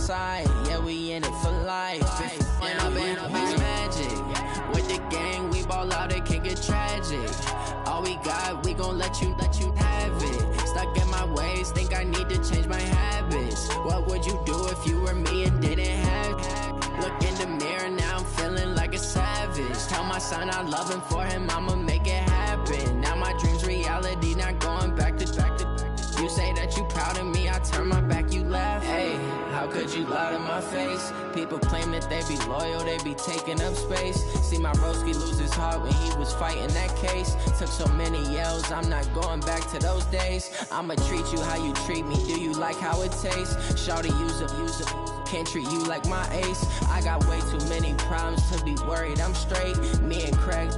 side, yeah, we in it for life. When I've been magic, with the gang, we ball out, it can get tragic. All we got, we gon' let you have it. Stuck in my ways, think I need to change my habits. What would you do if you were me and didn't have it? Look in the mirror, now I'm feeling like a savage. Tell my son I love him, for him I'ma make it happen. Now my dream's reality, not going back to. You say that you proud of me, I turn my back, you laugh. Hey, how could you lie to my face? People claim that they be loyal, they be taking up space. See my broski lose his heart when he was fighting that case. Took so many yells, I'm not going back to those days. I'ma treat you how you treat me, do you like how it tastes? Shawty, use it, can't treat you like my ace. I got way too many problems to be worried, I'm straight. Me and Craig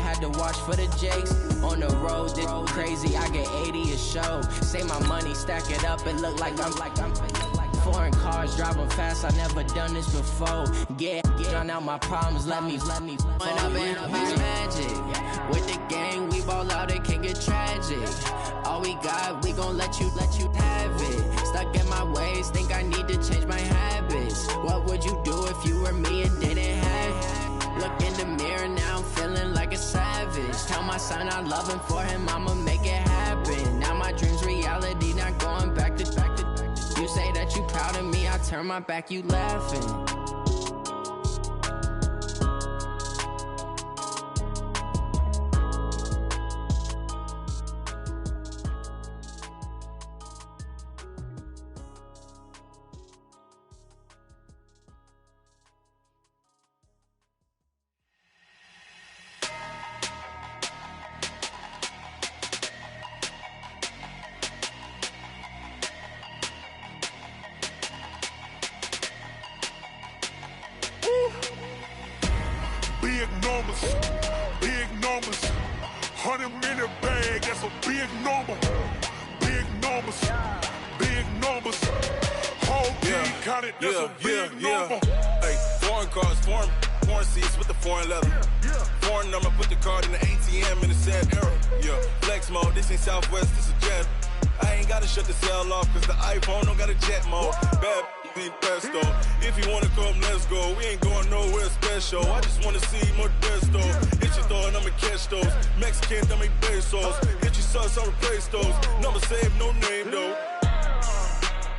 had to watch for the Jakes. On the road, this crazy, I get 80 a show. Say my money, stack it up, it look like I'm foreign cars, driving fast, I never done this before. Get drown out my problems, let me When I've been magic, with the gang, we ball out, it can get tragic. All we got, we gon' let you have it. Stuck in my ways, think I need to change my habits. What would you do if you were me and didn't have it? Look in the mirror, now I'm feeling like a savage. Tell my son I love him, for him I'ma make it happen. Now my dream's reality, not going back to. You say that you proud of me, I turn my back, you laughing. Big numbers, 100 minute bag, that's a big number. Big numbers, whole team counted, that's a big number. Hey, foreign cars, foreign seats with the foreign leather. Foreign number, put the card in the ATM in the sad era. Yeah, flex mode, this ain't Southwest, this a jet. I ain't gotta shut the cell off, cause the iPhone don't got a jet mode. Bad pesto. If you wanna come, let's go. We ain't going nowhere special. I just wanna see more desto. Hit your throw and I'ma catch those. Mexican, dame pesos. Hit your sauce, I'll replace those. Number saved, no name though.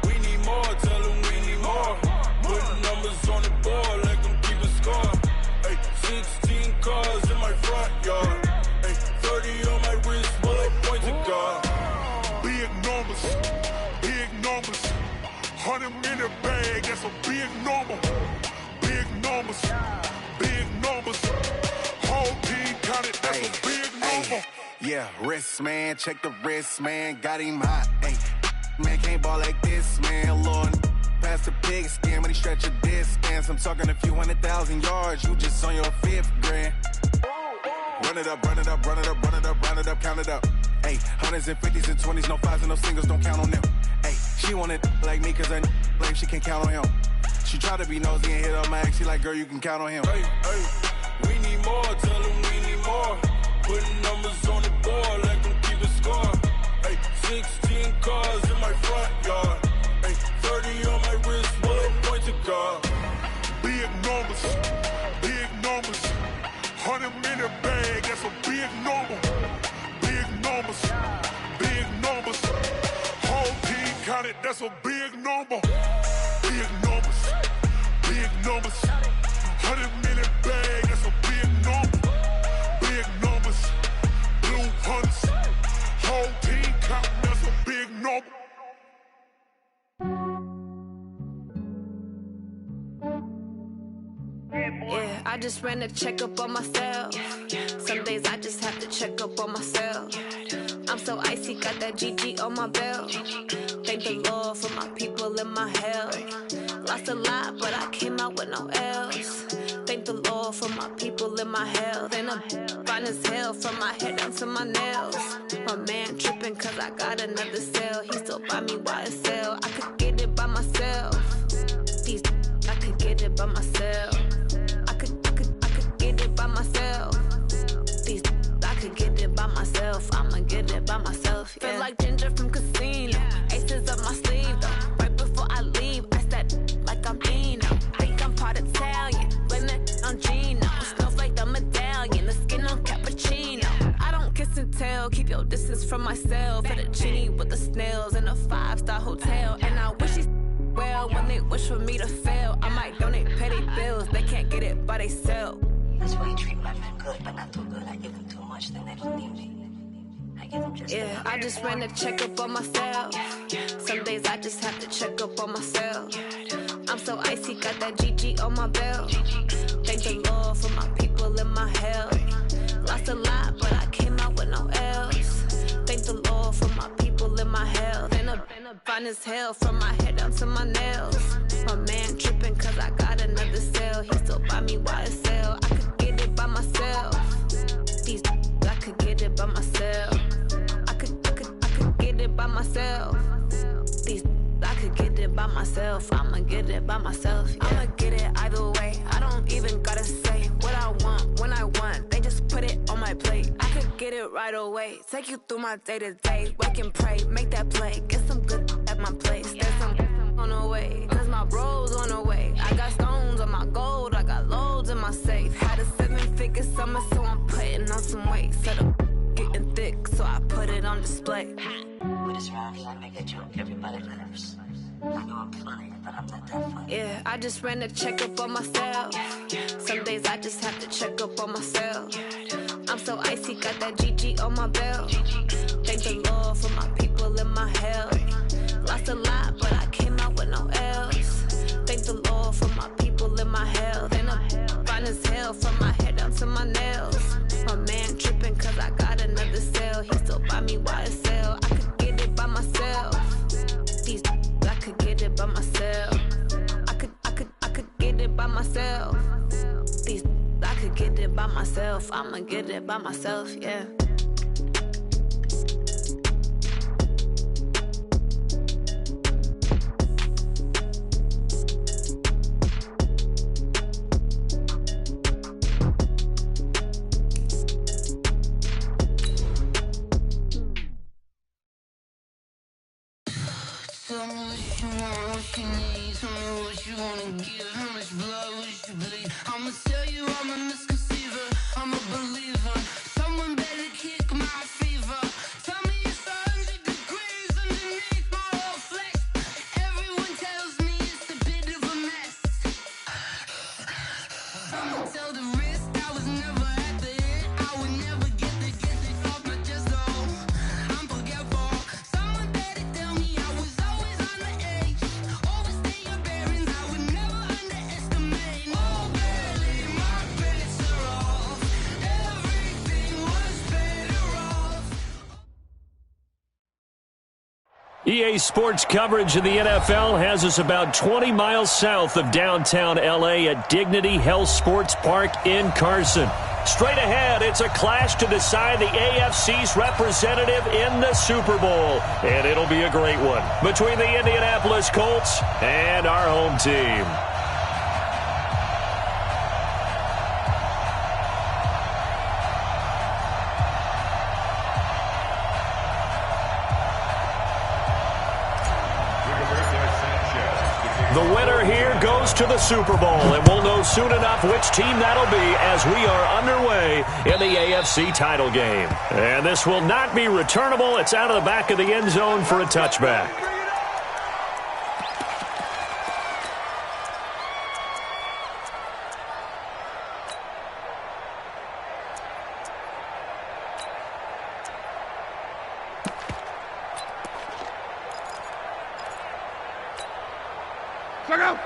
We need more, tell them we need more. Putting numbers on the board, like them keep a score. Hey, 16 cars in my front yard. Hey, 30 on my wrist, bullet pointed car. Big numbers, 100 minute bag, that's a big number. Big numbers, whole team counted, that's a big number. Yeah, wrist man, check the wrist man, got him hot. Ay, man can't ball like this, man. Lord, past the pig skin when he stretch a distance. I'm talking a few 100,000 yards, you just on your 5th grand. Run it up, count it up. Ay, hundreds and 50s and 20s, no 5s and no singles, don't count on them. Ay, she want it like me, cause I like she can't count on him. She try to be nosy and hit up my ex, she like, girl, you can count on him. Hey, we need more, tell them we need more. Putting numbers on the board, like them keep a score. Hey, 16 cars in my front yard. Hey, 30 on my wrist, bullet pointed car. Big numbers, 100 minute bag, that's a big number. Big numbers, whole team counted, that's a big number. Big numbers, 100 minute bag, that's a big number. Big numbers, blue hunts, whole team counting, that's a big number. Yeah, I just ran a checkup on myself. Some days I just have to check up on myself. I'm so icy, got that GG on my belt. Thank the Lord for my people in my health. Lost a lot, but I came out with no L's. Thank the Lord for my people in my health. And I'm fine as hell from my head down to my nails. My man tripping cause I got another cell. He still buy me YSL. I could get it by myself. These I could get it by myself. I could get it by myself. These I could get it by myself. I'ma get it by myself. Yeah. Feel like Ginger from Casino. Aces up my sleeve though. Right before I leave, I said from myself. For the genie with the snails in a 5-star hotel. And I wish these well when they wish for me to fail. I might donate petty bills, they can't get it by themselves. That's why you treat my friend good, but not too good. I give them too much, then they don't need me. I give them just enough. I just ran a checkup on myself. Some days I just have to check up on myself. I'm so icy, got that GG on my belt. Thank the Lord for my people in my health. Lost a lot, but I came out with no else. Thank the Lord for my people in my health. And a fine as hell from my head down to my nails. My man tripping cause I got another cell. He still buy me YSL. I could get it by myself. These I could get it by myself. I could get it by myself. These I could get it by myself. I'ma get it by myself. Yeah. I'ma get it either way. I don't even gotta say what I want when I want. They just put it on my plate. I could get it right away. Take you through my day to day. Wake and pray, make that play. Get some good at my place. There's some on the way. Cause my bro's on the way. I got stones on my gold. I got loads in my safe. Had a 7-figure summer, so I'm putting on some weight. Set up getting thick, so I put it on display. With this round here, I make it joke everybody laughs. I know I'm funny, but I'm not that funny. Yeah, I just ran a checkup on myself. Some days I just have to check up on myself. I'm so icy, got that GG on my belt. Thank the Lord for my people in my health. Lost a lot, but I came out with no else. Thank the Lord for my people in my health. And I'm fine as hell from my head down to my nails. My man tripping cause I got another cell. He still buy me YSL. I could get it by myself. These I could get it by myself. I could get it by myself. These I could get it by myself. I'ma get it by myself, yeah. Tell me what you want, what you need. Tell me what you wanna give. How much blood would you bleed? I'ma tell you I'm a misconceiver. I'm a believer. Someone better kick my fever. Tell me it's 100 degrees underneath my whole flesh. Everyone tells me it's a bit of a mess. I'ma tell the risk I was never at the end. I would never get it off my chest. Oh, I'm forgetful. Someone better tell me I was always on the edge. Overstay your bearings, I would never underestimate. Oh, barely, my bets are off. Everything was better off. EA Sports coverage of the NFL has us about 20 miles south of downtown L.A. at Dignity Health Sports Park in Carson. Straight ahead, it's a clash to decide the AFC's representative in the Super Bowl. And it'll be a great one between the Indianapolis Colts and our home team. The winner here goes to the Super Bowl, and we'll know soon enough which team that'll be as we are underway in the AFC title game. And this will not be returnable. It's out of the back of the end zone for a touchback. Check out.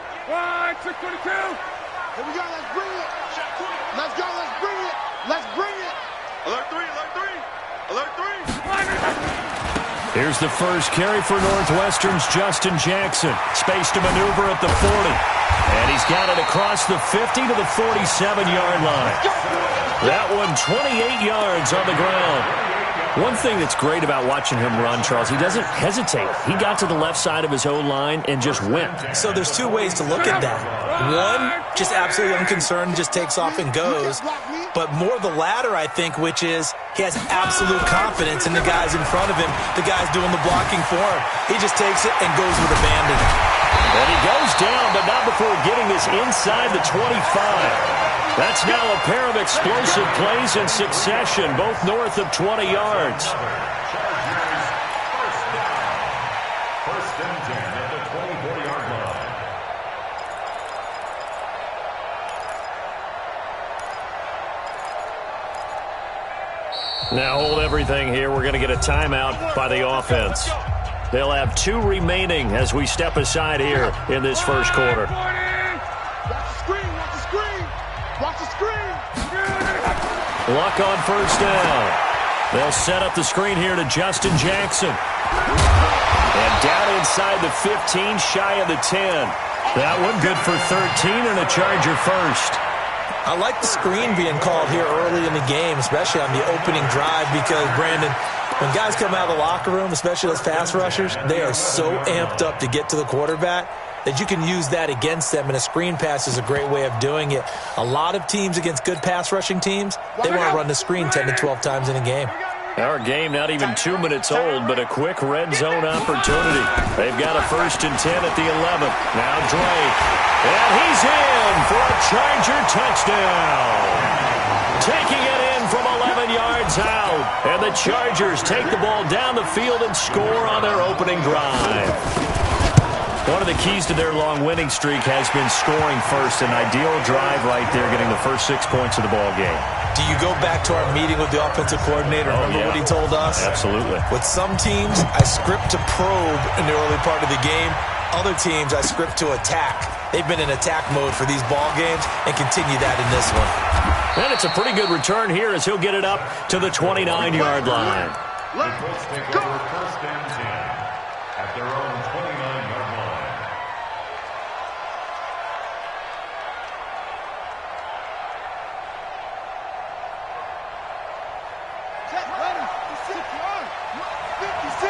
622. Here we go. Let's bring it. Let's go. Let's bring it. Let's bring it. Alert 3. Alert 3. Alert 3. Here's the first carry for Northwestern's Justin Jackson. Space to maneuver at the 40. And he's got it across the 50 to the 47-yard line. That one 28 yards on the ground. One thing that's great about watching him run, Charles, he doesn't hesitate. He got to the left side of his O-line and just went. So there's two ways to look at that. One, just absolutely unconcerned, just takes off and goes. But more the latter, I think, which is he has absolute confidence in the guys in front of him, the guys doing the blocking for him. He just takes it and goes with abandon. And he goes down, but not before getting this inside the 25. That's now a pair of explosive plays in succession, both north of 20 yards. at the 24-yard line. Now hold everything here. We're going to get a timeout by the offense. They'll have 2 remaining as we step aside here in this first quarter. Watch the screen, watch the screen. Watch the screen. Luck on first down. They'll set up the screen here to Justin Jackson. And down inside the 15, shy of the 10. That one good for 13 and a Charger first. I like the screen being called here early in the game, especially on the opening drive, because, Brandon, when guys come out of the locker room, especially those pass rushers, they are so amped up to get to the quarterback that you can use that against them, and a screen pass is a great way of doing it. A lot of teams against good pass rushing teams, they want to run the screen 10 to 12 times in a game. Our game not even 2 minutes old, but a quick red zone opportunity. They've got a 1st and 10 at the 11. Now Drake. And he's in for a Charger touchdown. Taking it in from 11 yards out. And the Chargers take the ball down the field and score on their opening drive. One of the keys to their long winning streak has been scoring first. An ideal drive right there, getting the first 6 points of the ball game. Do you go back to our meeting with the offensive coordinator? Remember what he told us? Absolutely. With some teams, I script to probe in the early part of the game. Other teams, I script to attack. They've been in attack mode for these ball games and continue that in this one. And it's a pretty good return here as he'll get it up to the 29-yard line. Let's go. First and 10 at their own 29-yard line. Set, ready. 56.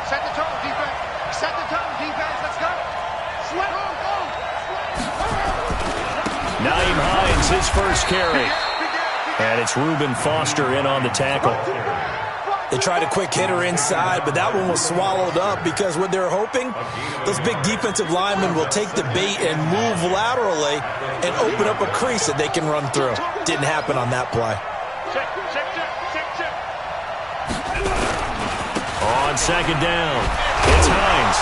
Set the tone, defense. Set the tone, defense. Let's go. Sweat. Go. Naeem Hines, his first carry. And it's Reuben Foster in on the tackle. They tried a quick hitter inside, but that one was swallowed up because what they're hoping, those big defensive linemen will take the bait and move laterally and open up a crease that they can run through. Didn't happen on that play. Check. On second down, it's Hines.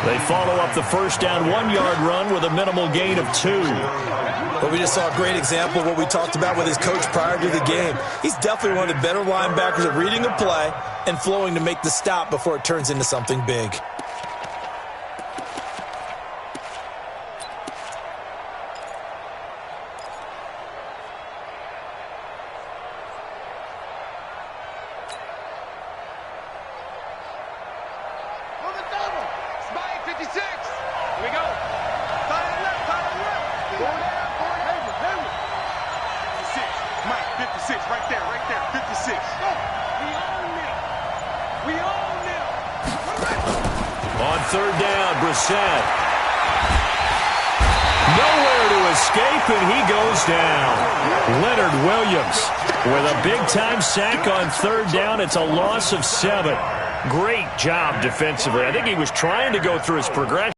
They follow up the first down 1-yard run with a minimal gain of 2. But we just saw a great example of what we talked about with his coach prior to the game. He's definitely one of the better linebackers at reading the play and flowing to make the stop before it turns into something big. On the double. Spy 56. Here we go. Tie it left. Going down. 56. Mike, 56. Right there. 56. Go. We own them. On third down, Brissett. Nowhere to escape, and he goes down. Leonard Williams with a big-time sack on third down. It's a loss of 7. Great job defensively. I think he was trying to go through his progression.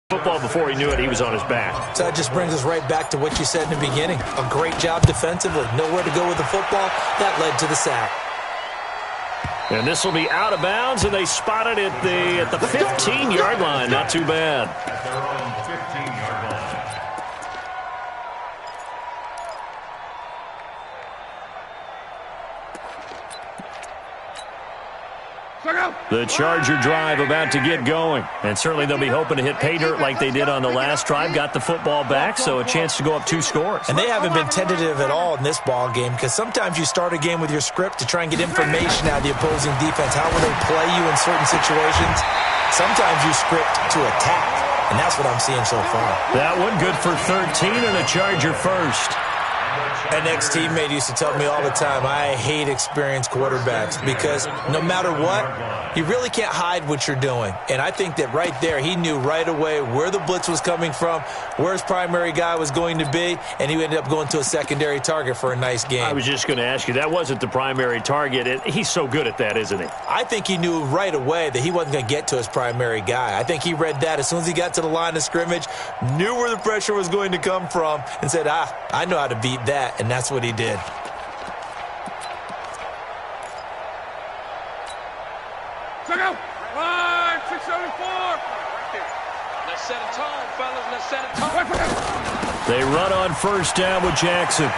Football before he knew it, he was on his back. So that just brings us right back to what you said in the beginning. A great job defensively. Nowhere to go with the football. That led to the sack. And this will be out of bounds, and they spot it at the 15-yard line. Not too bad. At their own 15-yard line. The Charger drive about to get going. And certainly they'll be hoping to hit pay dirt like they did on the last drive. Got the football back, so a chance to go up 2 scores. And they haven't been tentative at all in this ball game, because sometimes you start a game with your script to try and get information out of the opposing defense. How will they play you in certain situations? Sometimes you script to attack, and that's what I'm seeing so far. That one good for 13 and a Charger first. An ex-teammate used to tell me all the time, I hate experienced quarterbacks because no matter what, you really can't hide what you're doing. And I think that right there, he knew right away where the blitz was coming from, where his primary guy was going to be, and he ended up going to a secondary target for a nice game. I was just going to ask you, that wasn't the primary target. He's so good at that, isn't he? I think he knew right away that he wasn't going to get to his primary guy. I think he read that as soon as he got to the line of scrimmage, knew where the pressure was going to come from, and said, I know how to beat that. And that's what he did. Check out. Let's set a tone, fellas. Let's set a tone. They run on first down with Jackson.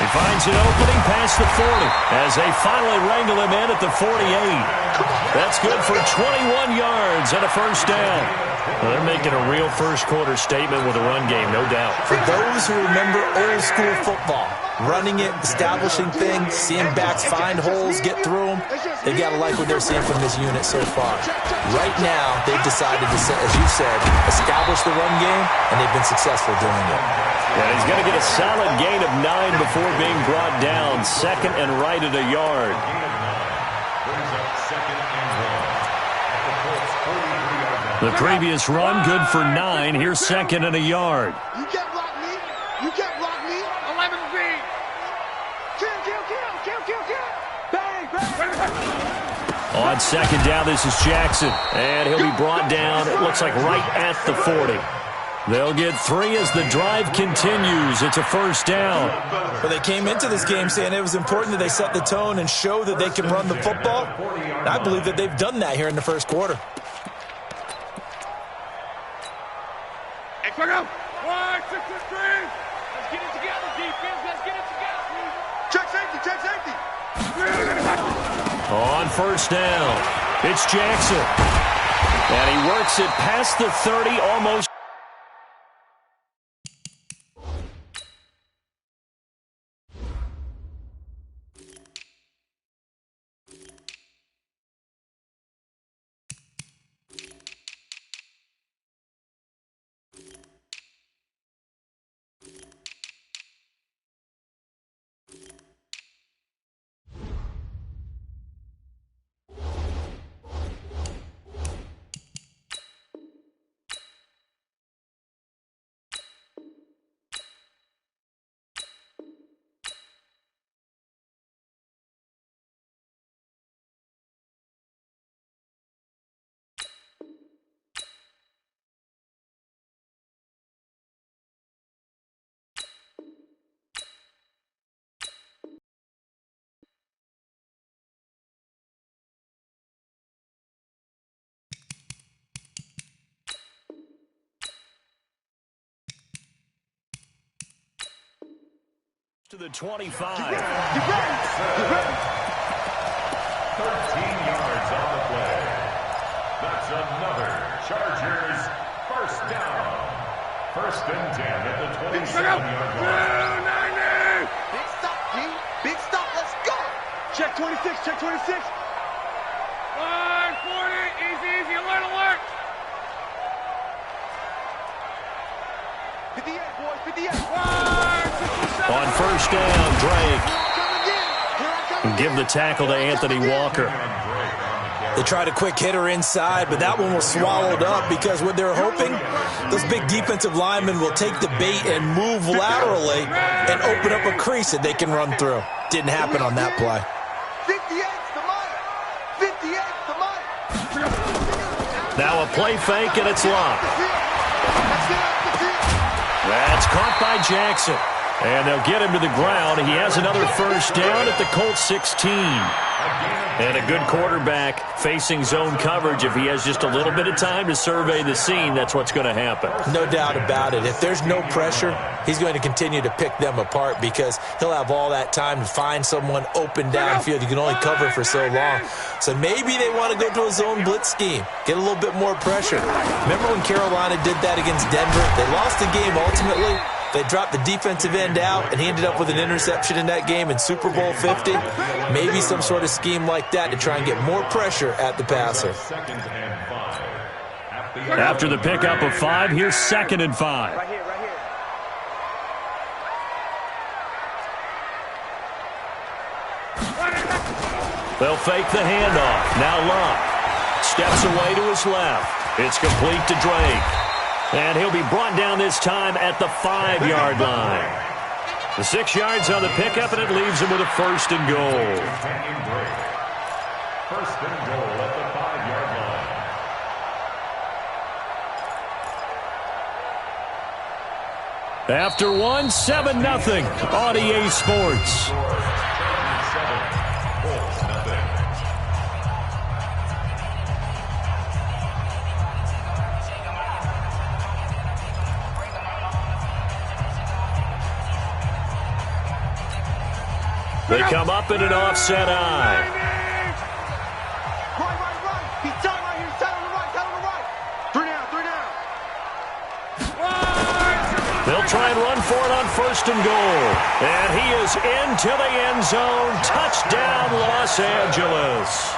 He finds an opening past the 40 as they finally wrangle him in at the 48. That's good for 21 yards and a first down. Well, they're making a real first-quarter statement with a run game, no doubt. For those who remember old-school football, running it, establishing things, seeing backs find holes, get through them, they got to like what they're seeing from this unit so far. Right now, they've decided to, as you said, establish the run game, and they've been successful doing it. Yeah, he's going to get a solid gain of 9 before being brought down. Second and right at a yard. The previous run, good for 9. Here's second and a yard. You can't block me. You can't block me. 11B. Kill. Bang. On second down, this is Jackson. And he'll be brought down, it looks like right at the 40. They'll get 3 as the drive continues. It's a first down. Well, they came into this game saying it was important that they set the tone and show that they can run the football. And I believe that they've done that here in the first quarter. Hey, quick up. 1, 6, 3. Let's get it together, defense. Let's get it together. Check safety. On first down, it's Jackson. And he works it past the 30, almost. To the 25. Get ready. 13 yards on the play. That's another Chargers first down. First and 10 at the 27-yard line. Big stop, D. Big stop. Let's go. Check 26. 140. Easy. Alert. 58, boys. 58. On first down, Drake. Give the tackle to Anthony Walker. They tried a quick hitter inside, but that one was swallowed up because what they're hoping, those big defensive linemen will take the bait and move laterally and open up a crease that they can run through. Didn't happen on that play. 58's the money. Now a play fake, and it's locked. That's caught by Jackson. And they'll get him to the ground. He has another first down at the Colts 16. And a good quarterback facing zone coverage. If he has just a little bit of time to survey the scene, that's what's going to happen. No doubt about it. If there's no pressure, he's going to continue to pick them apart because he'll have all that time to find someone open downfield. You can only cover for so long. So maybe they want to go to a zone blitz scheme, get a little bit more pressure. Remember when Carolina did that against Denver? They lost the game ultimately. They dropped the defensive end out, and he ended up with an interception in that game in Super Bowl 50. Maybe some sort of scheme like that to try and get more pressure at the passer. After the pickup of 5, here's 2nd and 5. Right here. They'll fake the handoff. Now Luck steps away to his left. It's complete to Drake. And he'll be brought down this time at the 5-yard line. The 6 yards on the pickup, and it leaves him with a first and goal. First and goal at the 5-yard line. After 1, 7-0 on EA Sports. They come up in an offset eye. Right. He's tight right here. Tight on the right. 3 down. They'll try and run for it on 1st and goal. And he is into the end zone. Touchdown, Los Angeles.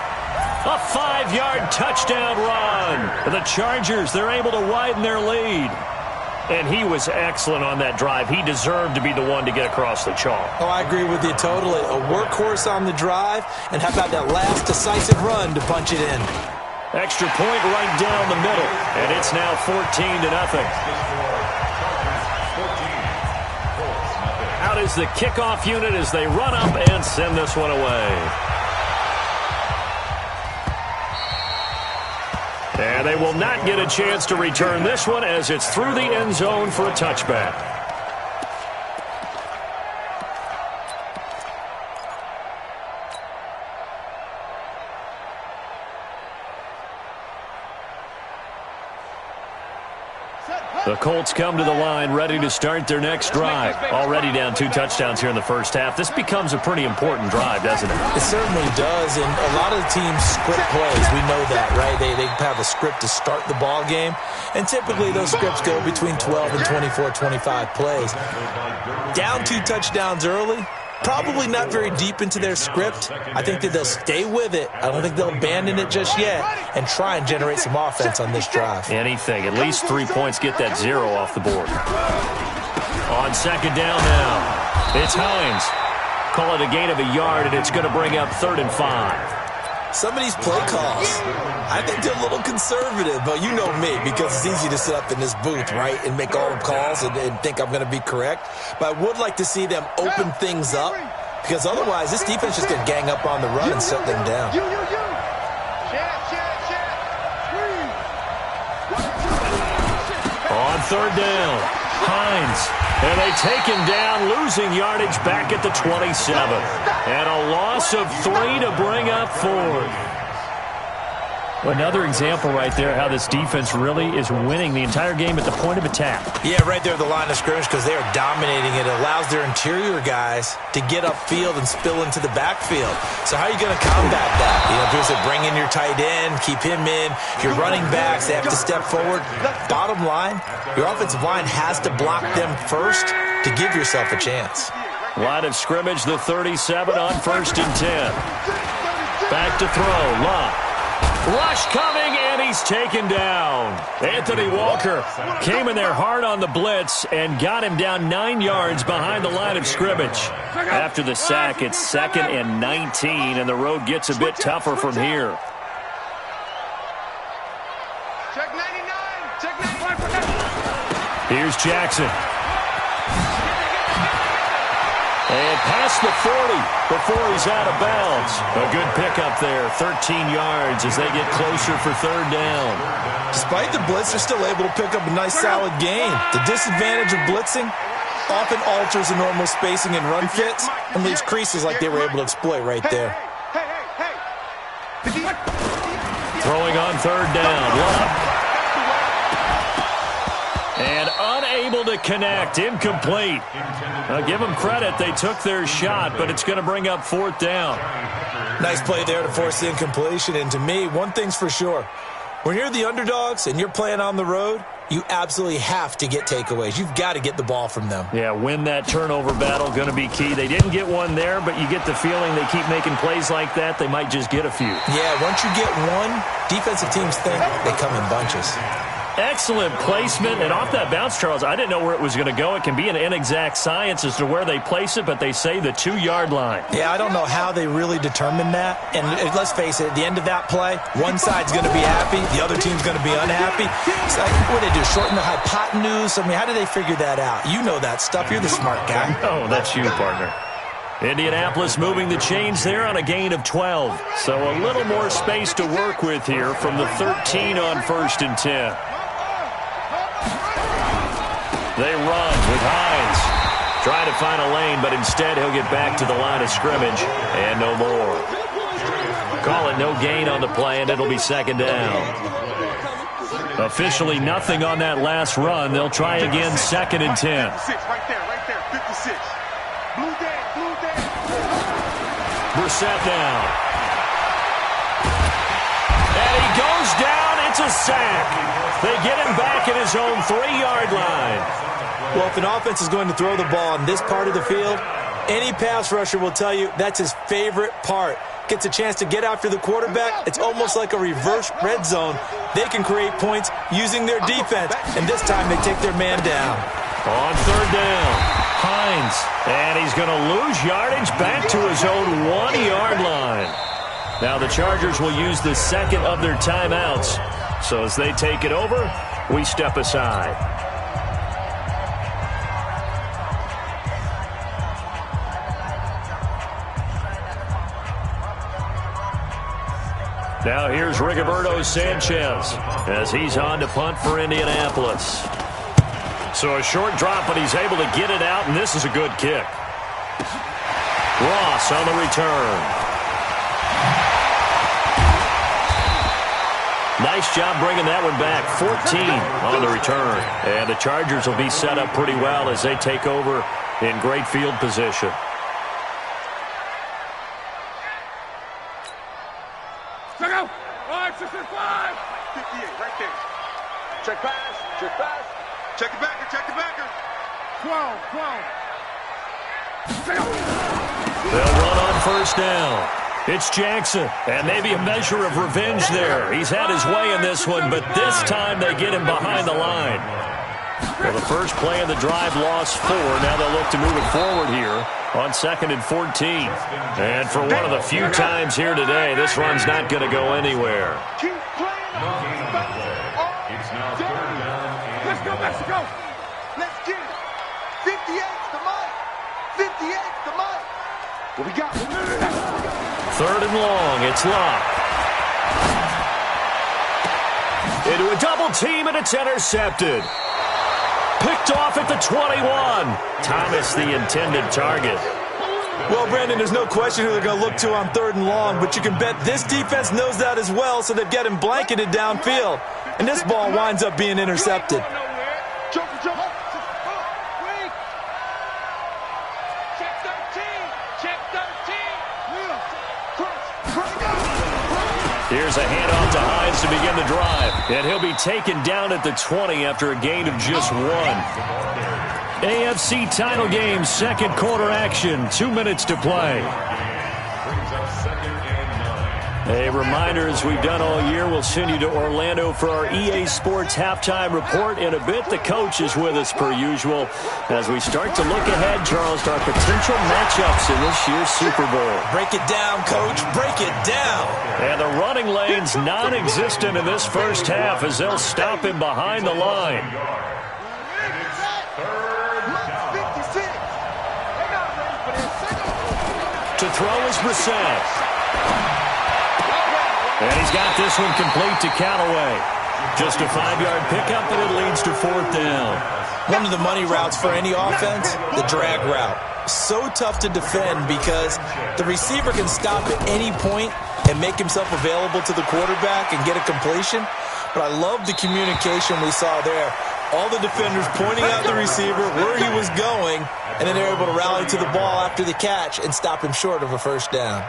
A 5-yard touchdown run. And the Chargers, they're able to widen their lead. And he was excellent on that drive. He deserved to be the one to get across the chalk. Oh, I agree with you totally. A workhorse on the drive, and how about that last decisive run to punch it in? Extra point right down the middle, and it's now 14-0. Out is the kickoff unit as they run up and send this one away. And they will not get a chance to return this one as it's through the end zone for a touchback. The Colts come to the line ready to start their next drive. Already down 2 touchdowns here in the first half. This becomes a pretty important drive, doesn't it? It certainly does, and a lot of the teams script plays. We know that, right? They have a script to start the ball game, and typically those scripts go between 12 and 24, 25 plays. Down 2 touchdowns early, probably not very deep into their script. I think that they'll stay with it. I don't think they'll abandon it just yet and try and generate some offense on this drive. Anything. At least 3 points. Get that 0 off the board. On 2nd down now, it's Hines. Call it a gain of a yard, and it's going to bring up 3rd and 5. Some of these play calls, I think they're a little conservative, but you know me, because it's easy to sit up in this booth, right, and make all the calls and think I'm going to be correct. But I would like to see them open things up, because otherwise this defense is going to gang up on the run and shut them down. On 3rd down, Hines. And they take him down, losing yardage back at the 27. And a loss of 3 to bring up 4. Another example right there how this defense really is winning the entire game at the point of attack. Yeah, right there at the line of scrimmage, because they are dominating it. It allows their interior guys to get upfield and spill into the backfield. So how are you going to combat that? You know, people say bring in your tight end, keep him in. Your running backs, they have to step forward. Bottom line, your offensive line has to block them first to give yourself a chance. Line of scrimmage, the 37 on 1st and 10. Back to throw, Lott. Rush coming, and he's taken down. Anthony Walker came in there hard on the blitz and got him down 9 yards behind the line of scrimmage. After the sack, it's 2nd and 19, and the road gets a bit tougher from here. Check 99. Check 99. Here's Jackson. And past the 40 before he's out of bounds. A good pickup there, 13 yards as they get closer for 3rd down. Despite the blitz, they're still able to pick up a nice solid gain. The disadvantage of blitzing often alters the normal spacing and run fits and leaves creases like they were able to exploit right there. Throwing on 3rd down. Lott. And unable to connect. Incomplete. Now give them credit. They took their shot, but it's going to bring up 4th down. Nice play there to force the incompletion. And to me, one thing's for sure. When you're the underdogs and you're playing on the road, you absolutely have to get takeaways. You've got to get the ball from them. Yeah, win that turnover battle, going to be key. They didn't get one there, but you get the feeling they keep making plays like that, they might just get a few. Yeah, once you get one, defensive teams think they come in bunches. Excellent placement, and off that bounce, Charles, I didn't know where it was going to go. It can be an inexact science as to where they place it, but they say the 2-yard line. Yeah, I don't know how they really determine that. And let's face it, at the end of that play, one side's going to be happy, the other team's going to be unhappy. It's like, what do they do, shorten the hypotenuse? I mean, how do they figure that out? You know that stuff. You're the smart guy. Oh, that's you, partner. Indianapolis moving the chains there on a gain of 12. So a little more space to work with here from the 13 on 1st and 10. They run with Hines. Trying to find a lane, but instead he'll get back to the line of scrimmage. And no more. Call it no gain on the play, and it'll be 2nd down. Officially nothing on that last run. They'll try again 2nd and 10. Right there, 56. Blue day. Brissett now. And he goes down. It's a sack. They get him back at his own 3-yard line. Well, if an offense is going to throw the ball in this part of the field, any pass rusher will tell you that's his favorite part. Gets a chance to get after the quarterback. It's almost like a reverse red zone. They can create points using their defense, and this time they take their man down. On 3rd down, Hines, and he's going to lose yardage back to his own 1-yard line. Now the Chargers will use the second of their timeouts. So as they take it over, we step aside. Now here's Rigoberto Sanchez as he's on to punt for Indianapolis. So a short drop, but he's able to get it out, and this is a good kick. Ross on the return. Nice job bringing that one back. 14 on the return. And the Chargers will be set up pretty well as they take over in great field position. Check out. 5, 6, 5. 58 right there. Check pass. Check pass. Check the backer. Check the backer. 12. Check out. They'll run on 1st down. It's Jackson, and maybe a measure of revenge there. He's had his way in this one, but this time they get him behind the line. Well, the first play of the drive lost 4. Now they'll look to move it forward here on 2nd and 14. And for one of the few times here today, this run's not going to go anywhere. Keep playing on. It's now 3rd down. Let's go, Mexico. Let's get it. 58's the mic. 58's the mic. What we got? 3rd and long. It's Locke. Into a double team, and it's intercepted. Picked off at the 21. Thomas, the intended target. Well, Brandon, there's no question who they're going to look to on 3rd and long, but you can bet this defense knows that as well, so they've got him blanketed downfield. And this ball winds up being intercepted. Here's a handoff to Hines to begin the drive. And he'll be taken down at the 20 after a gain of just 1. AFC title game, 2nd quarter action. 2 minutes to play. A reminder, as we've done all year, we'll send you to Orlando for our EA Sports halftime report. In a bit, the coach is with us per usual as we start to look ahead, Charles, to our potential matchups in this year's Super Bowl. Break it down, Coach. Break it down. And the running lane's non-existent in this first half as they'll stop him behind the line. To throw is Brissett. And he's got this one complete to Callaway. Just a 5-yard pickup, and it leads to 4th down. One of the money routes for any offense, the drag route. So tough to defend because the receiver can stop at any point and make himself available to the quarterback and get a completion. But I love the communication we saw there. All the defenders pointing out the receiver where he was going, and then they're able to rally to the ball after the catch and stop him short of a 1st down.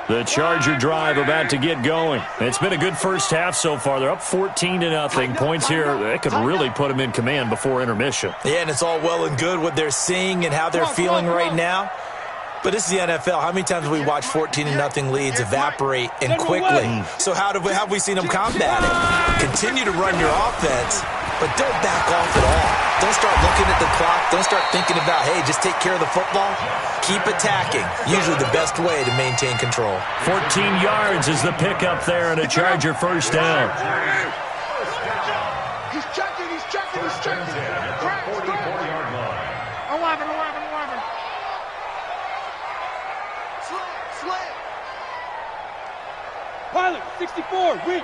The Charger drive about to get going. It's been a good first half so far. They're up 14-0. Points here, that could really put them in command before intermission. Yeah, and it's all well and good what they're seeing and how they're feeling right now. But this is the NFL. How many times have we watched 14-0 leads evaporate and quickly? So how have we seen them combat it? Continue to run your offense, but don't back off at all. Don't start looking at the clock. Don't start thinking about, hey, just take care of the football. Keep attacking. Usually the best way to maintain control. 14 yards is the pickup there and a Charger 1st down. He's checking. 44-yard line. 11. Slant. Pilot, 64, weak.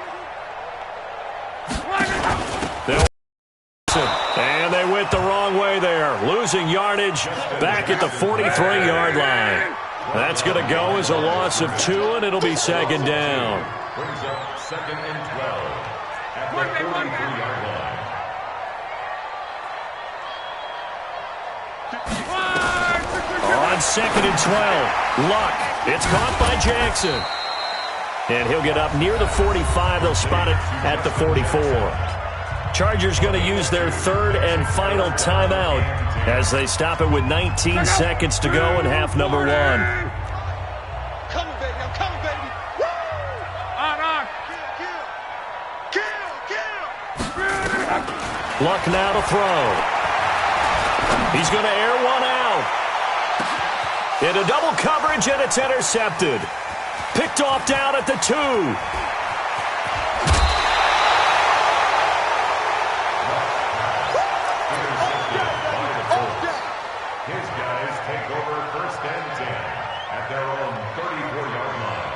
And they went the wrong way there. Losing yardage back at the 43-yard line. That's going to go as a loss of 2, and it'll be 2nd down. Brings up 2nd and 12 at the 43-yard line. on 2nd and 12. Luck. It's caught by Jackson. And he'll get up near the 45. They'll spot it at the 44. Chargers going to use their 3rd and final timeout as they stop it with 19 seconds to go in half number 1. Coming, baby. I'm coming, baby. Woo! On. Kill. Luck now to throw. He's going to air one out. Into double coverage, and it's intercepted. Picked off down at the 2. His guys take over 1st and 10 at their own 34-yard line.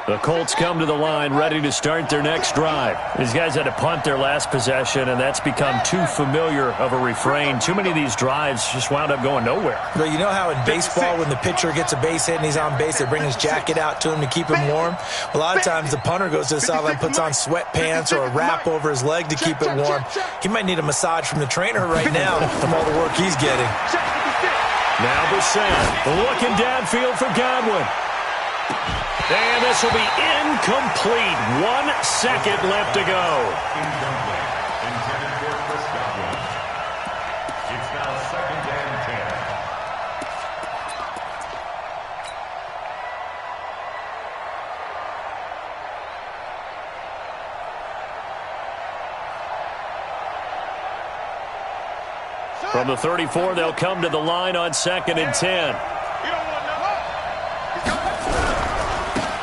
The Colts come to the line ready to start their next drive. These guys had to punt their last possession, and that's become too familiar of a refrain. Too many of these drives just wound up going nowhere. But you know how in baseball when the pitcher gets a base hit and he's on base, they bring his jacket out to him to keep him warm? A lot of times the punter goes to the sideline, puts on sweatpants or a wrap over his leg to keep it warm. He might need a massage from the trainer right now from all the work he's getting. Now Brissett looking downfield for Godwin. And this will be incomplete. 1 second left to go. Incomplete. Intended for Chris Godwin. It's now 2nd and 10. From the 34, they'll come to the line on 2nd and 10.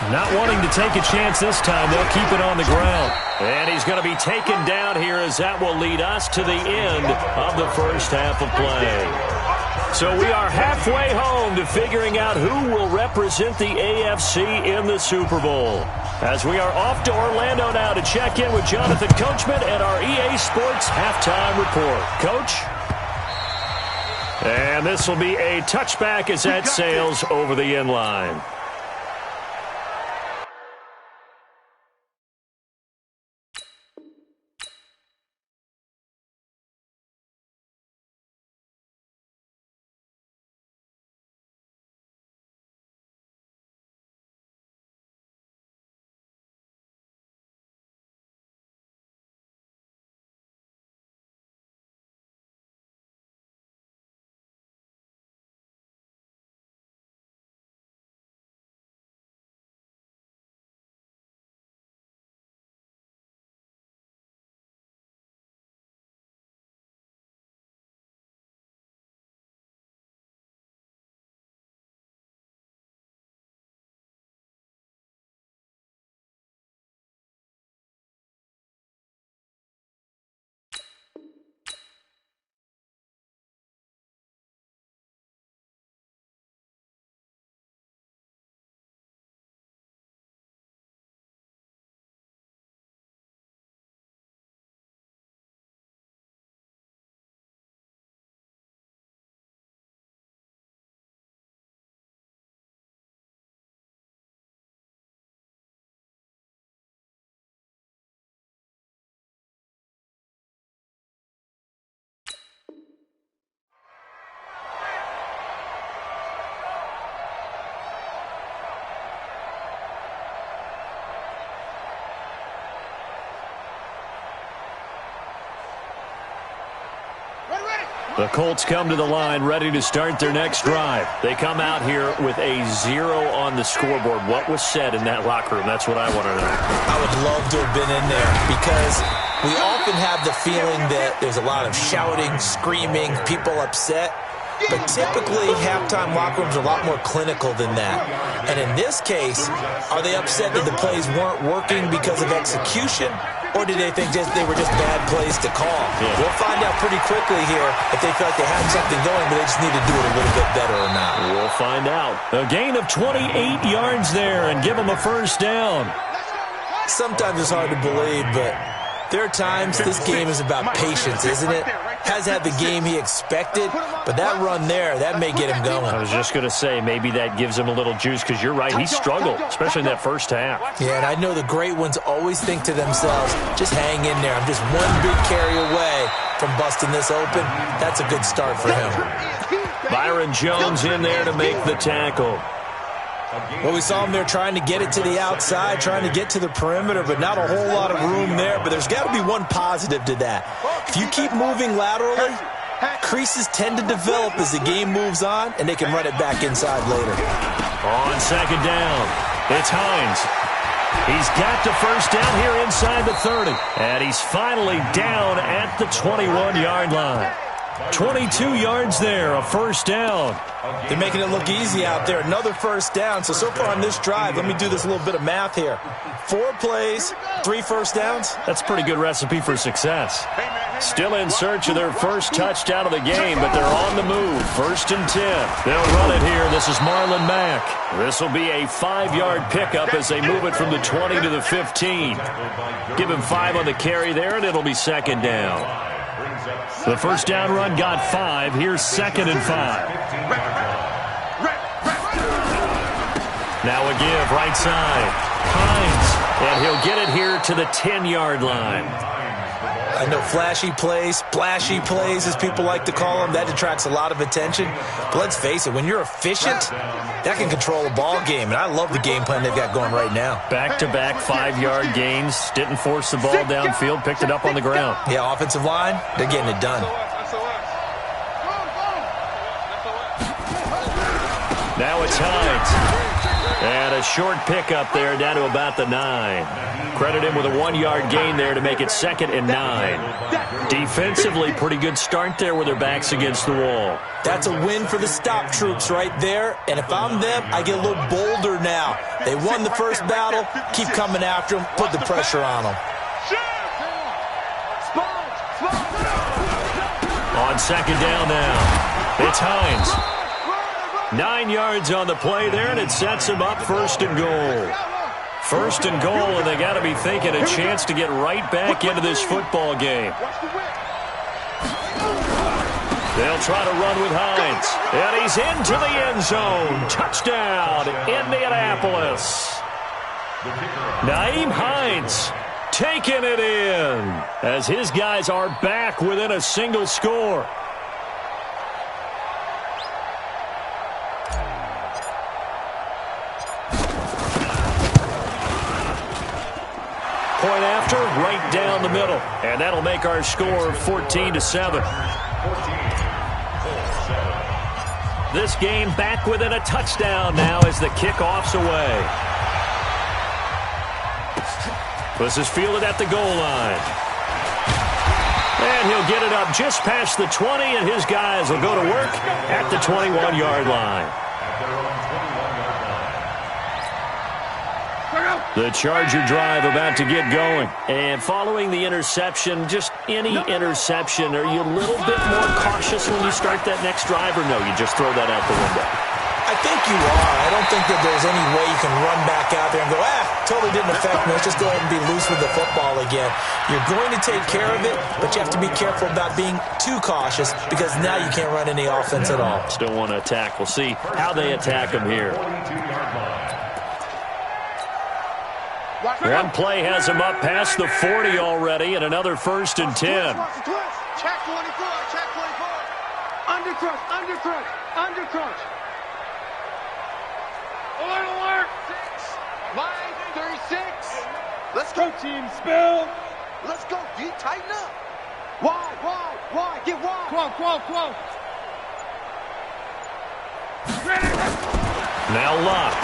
Not wanting to take a chance this time, they'll keep it on the ground. And he's going to be taken down here as that will lead us to the end of the first half of play. So we are halfway home to figuring out who will represent the AFC in the Super Bowl. As we are off to Orlando now to check in with Jonathan Coachman and our EA Sports halftime report. Coach? And this will be a touchback as that sails over the end line. The Colts come to the line ready to start their next drive. They come out here with a 0 on the scoreboard. What was said in that locker room? That's what I want to know. I would love to have been in there because we often have the feeling that there's a lot of shouting, screaming, people upset. But typically, halftime locker rooms are a lot more clinical than that. And in this case, are they upset that the plays weren't working because of execution? Or did they think they were just bad plays to call? Yeah. We'll find out pretty quickly here if they felt like they had something going, but they just need to do it a little bit better or not. We'll find out. A gain of 28 yards there and give them a first down. Sometimes it's hard to believe, but there are times this game is about patience, isn't it? Has had the game he expected, but that run there, that may get him going. I was just going to say, maybe that gives him a little juice, because you're right, he struggled, especially in that first half. Yeah, and I know the great ones always think to themselves, just hang in there. I'm just one big carry away from busting this open. That's a good start for him. Byron Jones in there to make the tackle. Well, we saw him there trying to get it to the outside, trying to get to the perimeter, but not a whole lot of room there. But there's got to be one positive to that. If you keep moving laterally, creases tend to develop as the game moves on, and they can run it back inside later. On second down, it's Hines. He's got the first down here inside the 30. And he's finally down at the 21-yard line. 22 yards there, a first down. They're making it look easy out there. Another first down. So far on this drive, let me do this little bit of math here. 4 plays, 3 first downs. That's a pretty good recipe for success. Still in search of their first touchdown of the game, but they're on the move. 1st and 10. They'll run it here. This is Marlon Mack. This will be a 5-yard pickup as they move it from the 20 to the 15. Give him 5 on the carry there, and it'll be second down. The first down run got 5. Here's 2nd and 5. Now a give, right side. Hines, and he'll get it here to the 10-yard line. I know flashy plays, splashy plays, as people like to call them, that attracts a lot of attention. But let's face it, when you're efficient, that can control a ball game. And I love the game plan they've got going right now. Back-to-back 5-yard gains. Didn't force the ball downfield, picked it up on the ground. Yeah, offensive line, they're getting it done. Now it's Hines. And a short pickup there down to about the 9. Credit him with a 1-yard gain there to make it 2nd and 9. Defensively, pretty good start there with their backs against the wall. That's a win for the stop troops right there. And if I'm them, I get a little bolder now. They won the first battle. Keep coming after them. Put the pressure on them. On second down now, it's Hines. 9 yards on the play there, and it sets him up 1st and goal. 1st and goal, and they got to be thinking a chance to get right back into this football game. They'll try to run with Hines, and he's into the end zone. Touchdown, Indianapolis. Nyheim Hines taking it in as his guys are back within a single score. Point after, right down the middle. And that'll make our score 14-7. This game back within a touchdown now as the kickoff's away. This is fielded at the goal line. And he'll get it up just past the 20, and his guys will go to work at the 21-yard line. The Charger drive about to get going. And following the interception, just any interception, are you a little bit more cautious when you start that next drive, or no, you just throw that out the window? I think you are. I don't think that there's any way you can run back out there and go, totally didn't affect me. Let's just go ahead and be loose with the football again. You're going to take care of it, but you have to be careful about being too cautious because now you can't run any offense at all. Still want to attack. We'll see how they attack them here. One play has him up past the 40 already, and another 1st and 10. Check 24, check 24. Undercrush, undercrush, undercrush. Alert, alert. 6, line 36. Let's go, team. Spill. Let's go, D. Tighten up. Wide. Get wide. Quo. Now Locke.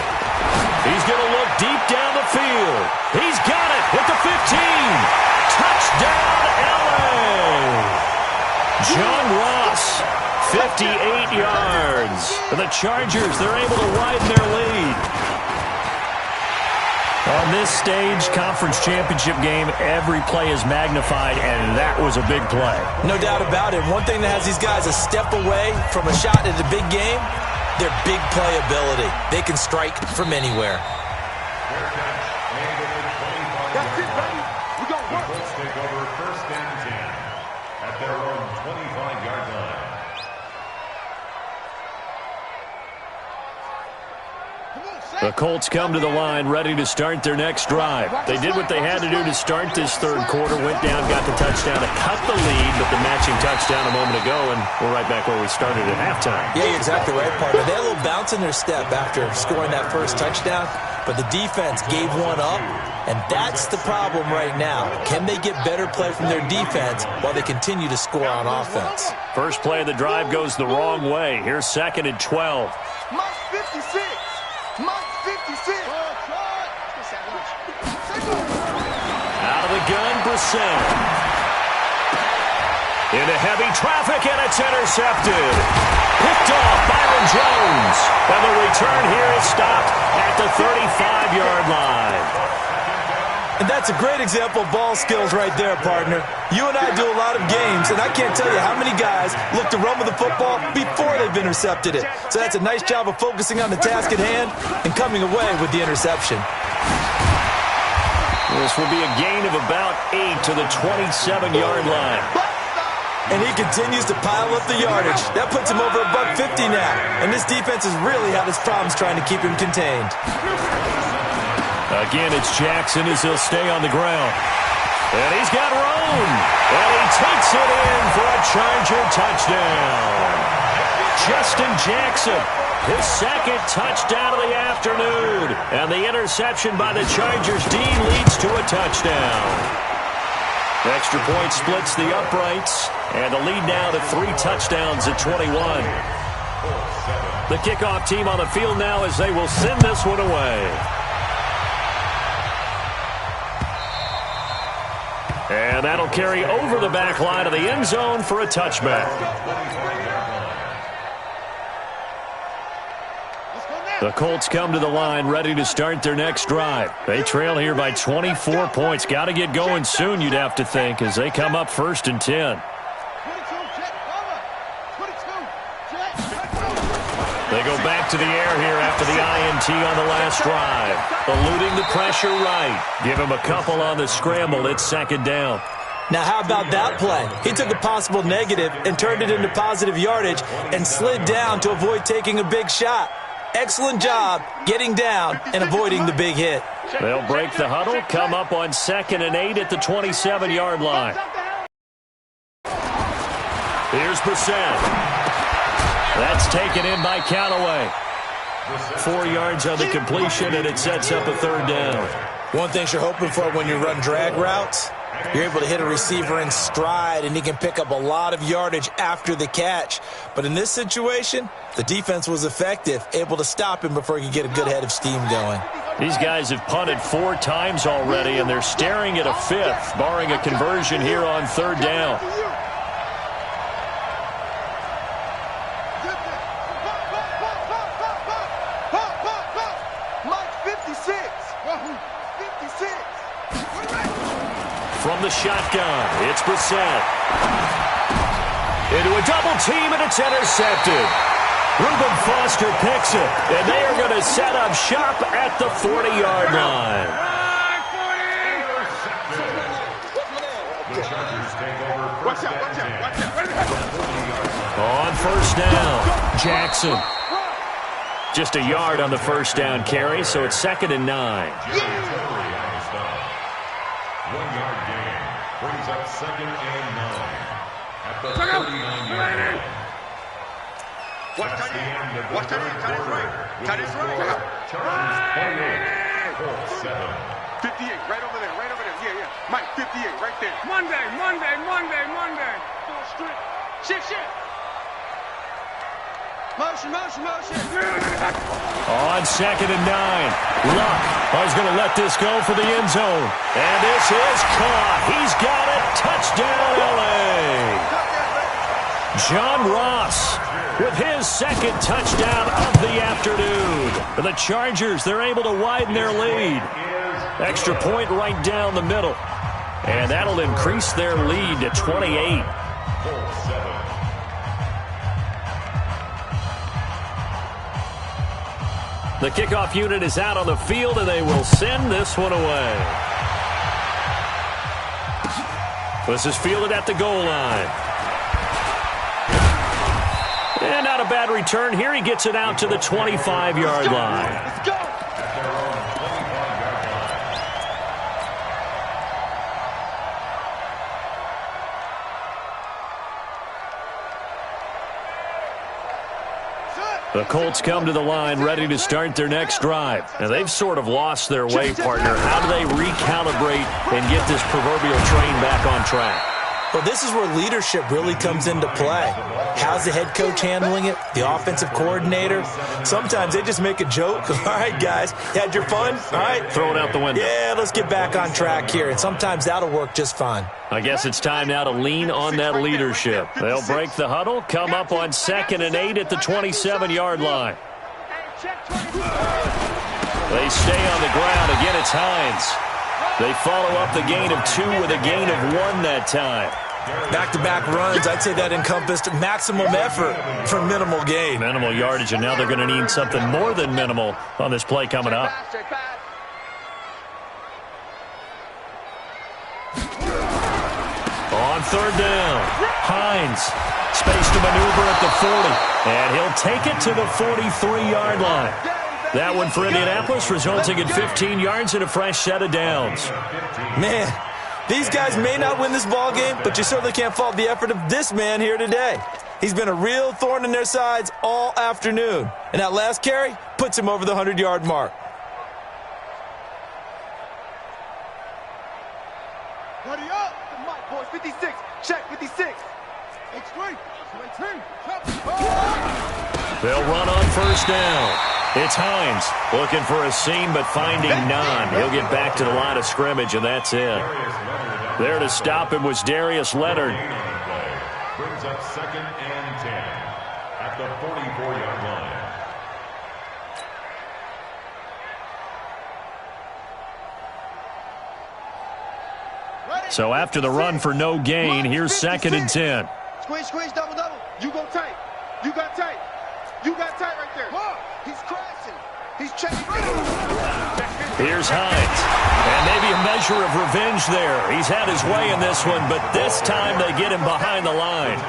He's going to look deep down the field. He's got it at the 15. Touchdown, L.A. John Ross, 58 yards. For the Chargers, they're able to widen their lead. On this stage, conference championship game, every play is magnified, and that was a big play. No doubt about it. One thing that has these guys a step away from a shot at the big game, their big playability. They can strike from anywhere. That's it, baby. We gon' work. Let's take over 1st and 10 at their own 25-yard line. Come on, The Colts come to the line ready to start their next drive. They did what they had to do to start this third quarter, went down, got the touchdown to cut the lead, but the matching touchdown a moment ago, and we're right back where we started at halftime. Yeah, you're exactly right, partner. They had a little bounce in their step after scoring that first touchdown, but the defense gave one up, and that's the problem right now. Can they get better play from their defense while they continue to score on offense? First play of the drive goes the wrong way. Here's 2nd and 12. Mike 56. Mike 56. Out of the gun, Brissett. Into heavy traffic, and it's intercepted. Picked off Byron Jones. And the return here is stopped at the 35-yard line. And that's a great example of ball skills right there, partner. You and I do a lot of games, and I can't tell you how many guys look to run with the football before they've intercepted it. So that's a nice job of focusing on the task at hand and coming away with the interception. This will be a gain of about 8 to the 27-yard line. And he continues to pile up the yardage. That puts him over $150 now. And this defense has really had its problems trying to keep him contained. Again, it's Jackson as he'll stay on the ground. And he's got room. And he takes it in for a Charger touchdown. Justin Jackson, his second touchdown of the afternoon. And the interception by the Chargers D leads to a touchdown. Extra point splits the uprights. And the lead now to 3 touchdowns at 21. The kickoff team on the field now as they will send this one away. And that'll carry over the back line of the end zone for a touchback. The Colts come to the line ready to start their next drive. They trail here by 24 points. Got to get going soon, you'd have to think, as they come up 1st and 10. They go back to the air here after the INT on the last drive. Eluding the pressure right. Give him a couple on the scramble. It's 2nd down. Now, how about that play? He took a possible negative and turned it into positive yardage and slid down to avoid taking a big shot. Excellent job getting down and avoiding the big hit. They'll break the huddle, come up on 2nd and 8 at the 27-yard line. Here's Brissett. That's taken in by Callaway. 4 yards on the completion, and it sets up a 3rd down. One thing you're hoping for when you run drag routes, you're able to hit a receiver in stride, and he can pick up a lot of yardage after the catch. But in this situation, the defense was effective, able to stop him before he could get a good head of steam going. These guys have punted 4 times already, and they're staring at a 5th, barring a conversion here on 3rd down. From the shotgun, it's Brissett. Into a double team, and it's intercepted. Reuben Foster picks it, and they are going to set up shop at the 40-yard line. On 1st down, Jackson. Just a yard on the 1st down carry, so it's 2nd and 9. 1-yard gain brings up 2nd and 9 at the 39-yard line. That's the end of the third quarter. Chargers 48, Colts 7. 58, right over there, yeah. Mike, 58, right there. Monday. Shift. Motion. On 2nd and 9. Luck is going to let this go for the end zone. And this is caught. He's got it. Touchdown, L.A. John Ross with his 2nd touchdown of the afternoon. For the Chargers, they're able to widen their lead. Extra point right down the middle. And that'll increase their lead to 28. The kickoff unit is out on the field, and they will send this one away. This is fielded at the goal line. And not a bad return here. He gets it out to the 25-yard line. The Colts come to the line ready to start their next drive. And they've sort of lost their way, partner. How do they recalibrate and get this proverbial train back on track? Well, this is where leadership really comes into play. How's the head coach handling it? The offensive coordinator? Sometimes they just make a joke. All right, guys, you had your fun? All right. Throw it out the window. Yeah, let's get back on track here. And sometimes that'll work just fine. I guess it's time now to lean on that leadership. They'll break the huddle, come up on 2nd and 8 at the 27-yard line. They stay on the ground. Again, it's Hines. They follow up the gain of 2 with a gain of 1 that time. Back-to-back runs, I'd say that encompassed maximum effort for minimal gain. Minimal yardage, and now they're going to need something more than minimal on this play coming up. On 3rd down, Hines, space to maneuver at the 40, and he'll take it to the 43-yard line. That one for Indianapolis, resulting in 15 yards and a fresh set of downs. Man, these guys may not win this ball game, but you certainly can't fault the effort of this man here today. He's been a real thorn in their sides all afternoon. And that last carry puts him over the 100-yard mark. Ready up. The mic, boys. 56. Check 56. H3. They'll run on 1st down. It's Hines looking for a seam but finding none. He'll get back to the line of scrimmage, and that's it. There to stop him was Darius Leonard. Brings up 2nd and 10 at the 44-yard line. So after the run for no gain, here's 2nd and 10. Squeeze, double. You go tight. You got tight. You got tight right there. He's crashing. He's checking. Here's Hines. And maybe a measure of revenge there. He's had his way in this one, but this time they get him behind the line.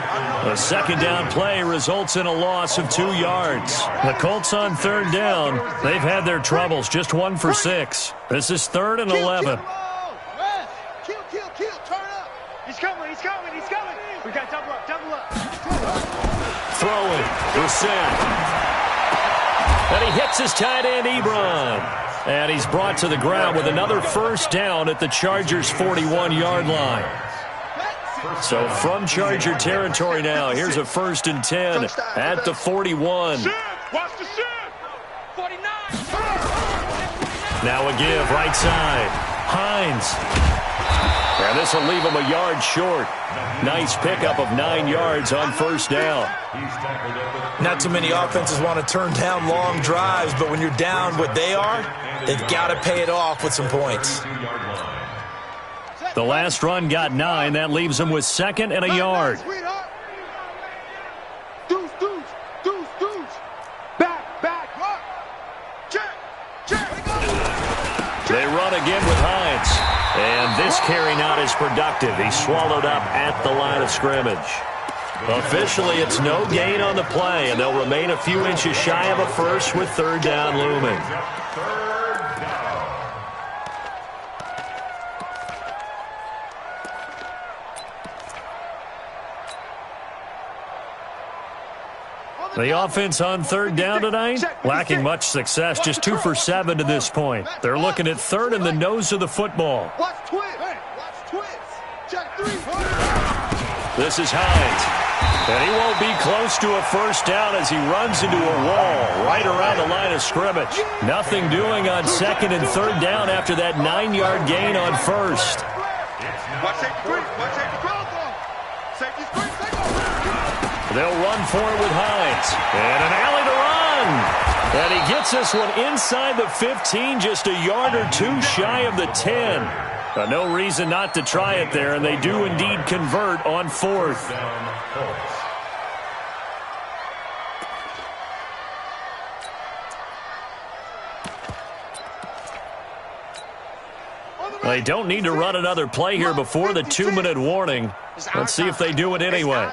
A 2nd down play results in a loss of 2 yards. The Colts on 3rd down. They've had their troubles, just 1 for 6. This is 3rd and 11. Kill. Turn up. He's coming. We got double up. Throwing. Brissett. And he hits his tight end, Ebron. And he's brought to the ground with another 1st down at the Chargers' 41-yard line. So from Charger territory now, here's a 1st and 10 at the 41. Watch the shit. 49. Now a give, right side. Hines. And this will leave him a yard short. Nice pickup of 9 yards on 1st down. Not too many offenses want to turn down long drives, but when you're down what they are, they've got to pay it off with some points. The last run got 9. That leaves them with 2nd and a yard. Deuce. Back. Check. They run again with Hines. And this carry not as productive. He's swallowed up at the line of scrimmage. Officially, it's no gain on the play, and they'll remain a few inches shy of a first with 3rd down looming. The offense on 3rd down tonight, lacking much success, just 2 for 7 to this point. They're looking at 3rd and the nose of the football. Watch twins. Check 3. This is Hines. And he won't be close to a 1st down as he runs into a wall right around the line of scrimmage. Nothing doing on 2nd and 3rd down after that 9-yard gain on 1st. Watch safety 3. Safety 3. They'll run for it with Hines. And an alley to run. And he gets this one inside the 15, just a yard or 2 shy of the 10. No reason not to try it there, and they do indeed convert on 4th. They don't need to run another play here before the 2-minute warning. Let's see if they do it anyway.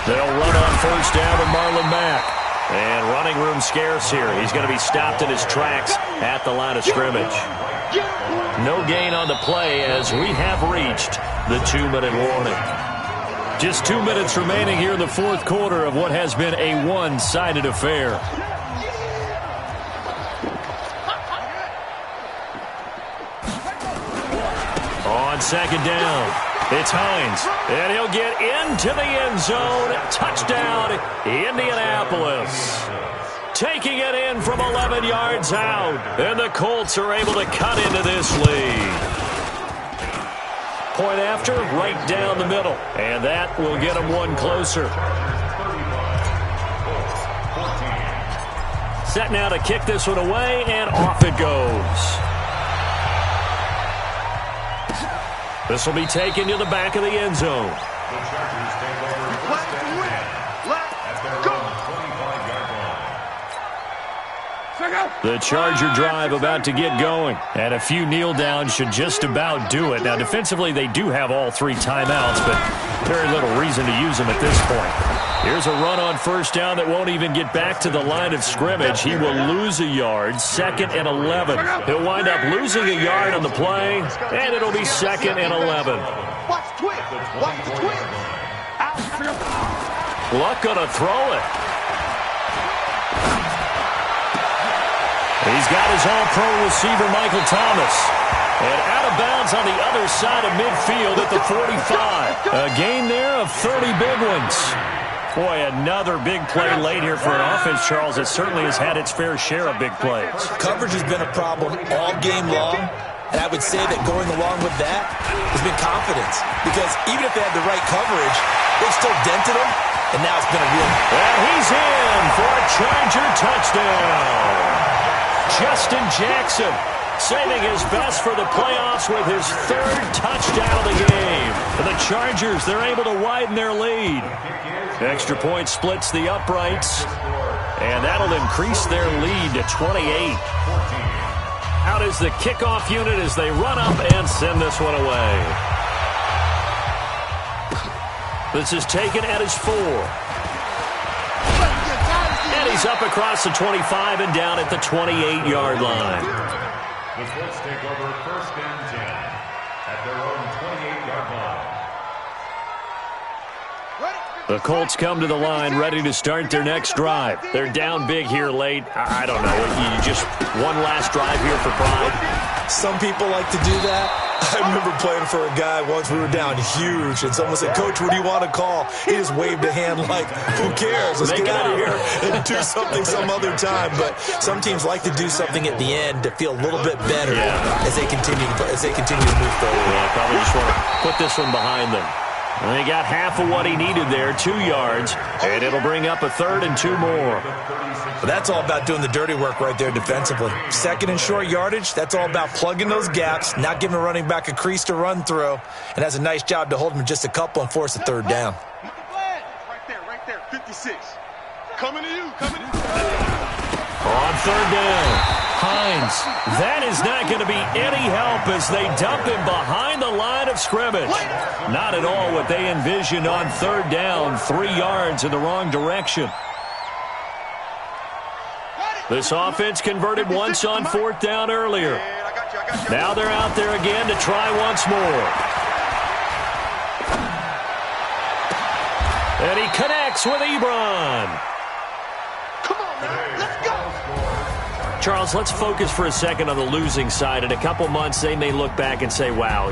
They'll run on 1st down with Marlon Mack. And running room scarce here. He's going to be stopped in his tracks at the line of scrimmage. No gain on the play as we have reached the 2-minute warning. Just 2 minutes remaining here in the fourth quarter of what has been a one-sided affair. On second down, it's Hines, and he'll get into the end zone. Touchdown, Indianapolis. Taking it in from 11 yards out, and the Colts are able to cut into this lead. Point after, right down the middle, and that will get them one closer. Set now to kick this one away, and off it goes. This will be taken to the back of the end zone. The Chargers take over first and 10 at their own 25-yard line. The Charger drive about to get going, and a few kneel downs should just about do it. Now, defensively, they do have all three timeouts, but very little reason to use them at this point. Here's a run on first down that won't even get back to the line of scrimmage. He will lose a yard, 2nd and 11. He'll wind up losing a yard on the play, and it'll be 2nd and 11. Watch the twist. Watch the twist. Luck gonna throw it. He's got his all-pro receiver, Michael Thomas. And out of bounds on the other side of midfield at the 45. A gain there of 30 big ones. Boy, another big play late here for an offense, Charles. It certainly has had its fair share of big plays. Coverage has been a problem all game long, and I would say that going along with that has been confidence. Because even if they had the right coverage, they've still dented them, and now it's been a real... And he's in for a Charger touchdown. Justin Jackson saving his best for the playoffs with his 3rd touchdown of the game. For the Chargers, they're able to widen their lead. Extra point splits the uprights, and that'll increase their lead to 28. Out is the kickoff unit as they run up and send this one away. This is taken at his 4. And he's up across the 25 and down at the 28-yard line. The Colts take over first and 10 at their own 28-yard line. The Colts come to the line ready to start their next drive. They're down big here late. I don't know. You just one last drive here for pride. Some people like to do that. I remember playing for a guy once. We were down huge, and someone said, "Coach, what do you want to call?" He just waved a hand like, "Who cares? Let's get out of here and do something some other time." But some teams like to do something at the end to feel a little bit better as they continue to move forward. Yeah, probably just want to put this one behind them. And they got half of what he needed there, 2 yards, and it'll bring up a 3rd and 2 more. But that's all about doing the dirty work right there defensively. 2nd and short yardage, that's all about plugging those gaps, not giving a running back a crease to run through, and has a nice job to hold him just a couple and force a 3rd down. Right there, 56. Coming to you, coming to you. On 3rd down, Hines. That is not going to be any help as they dump him behind the line of scrimmage. Not at all what they envisioned on 3rd down, 3 yards in the wrong direction. This offense converted once on 4th down earlier. Now they're out there again to try once more. And he connects with Ebron. Come on, man. Let's go. Charles, let's focus for a second on the losing side. In a couple months, they may look back and say, wow,